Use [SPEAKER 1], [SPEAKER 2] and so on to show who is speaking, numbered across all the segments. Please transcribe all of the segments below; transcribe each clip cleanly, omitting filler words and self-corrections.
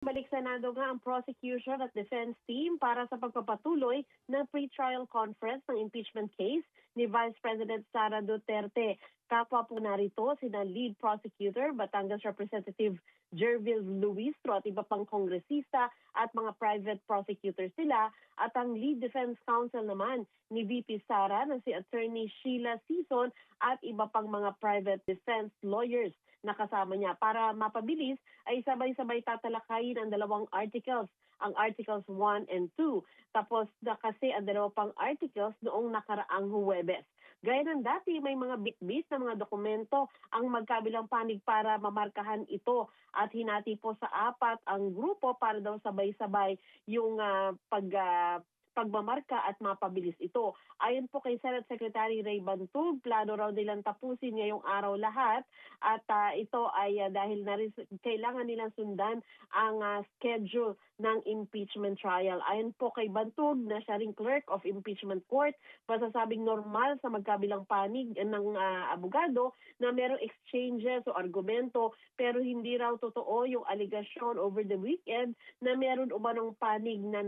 [SPEAKER 1] Balik Senado nga ang prosecution at defense team para sa pagpapatuloy ng pre-trial conference ng impeachment case ni Vice President Sara Duterte. Kapwa po narito sina lead prosecutor Batangas Representative Jervil Luistro at iba pang kongresista at mga private prosecutors sila, at ang lead defense counsel naman ni VP Sara na si Attorney Sheila Sison at iba pang mga private defense lawyers na kasama niya. Para mapabilis ay sabay-sabay tatalakayin ang dalawang articles, ang Articles 1 and 2. Tapos na kasi ang dalawa pang articles noong nakaraang Huwebes. Gaya ng dati, may mga bit-bit na mga dokumento ang magkabilang panig para mamarkahan ito, at hinati po sa apat ang grupo para daw sabay-sabay yung pagmamarka at mapabilis ito. Ayon po kay Senate Secretary Ray Bantug, plano raw nilang tapusin ngayong araw lahat, at ito ay dahil na rin kailangan nilang sundan ang schedule ng impeachment trial. Ayon po kay Bantug na siya ring clerk of impeachment court, masasabing normal sa magkabilang panig ng abogado na merong exchanges o argumento, pero hindi raw totoo yung allegation over the weekend na meron umanong panig na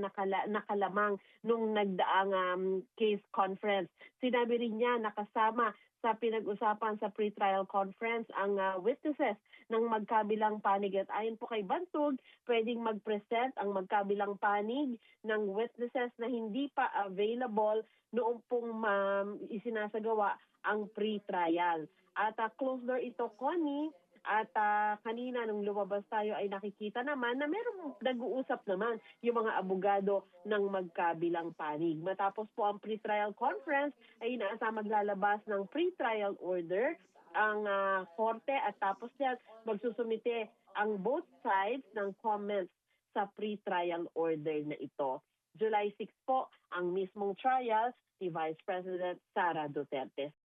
[SPEAKER 1] nakalamang nung nagdaang case conference. Sinabi rin niya nakasama sa pinag-usapan sa pre-trial conference ang witnesses ng magkabilang panig, at ayon po kay Bantug, pwedeng mag-present ang magkabilang panig ng witnesses na hindi pa available noong pong isinasagawa ang pre-trial. At closed door ito, Connie. At kanina nung lumabas tayo ay nakikita naman na merong nag-uusap naman yung mga abogado ng magkabilang panig. Matapos po ang pre-trial conference ay inaasang maglalabas ng pre-trial order ang korte, at tapos yan magsusumite ang both sides ng comments sa pre-trial order na ito. July 6 po ang mismong trial ni Vice President Sara Duterte.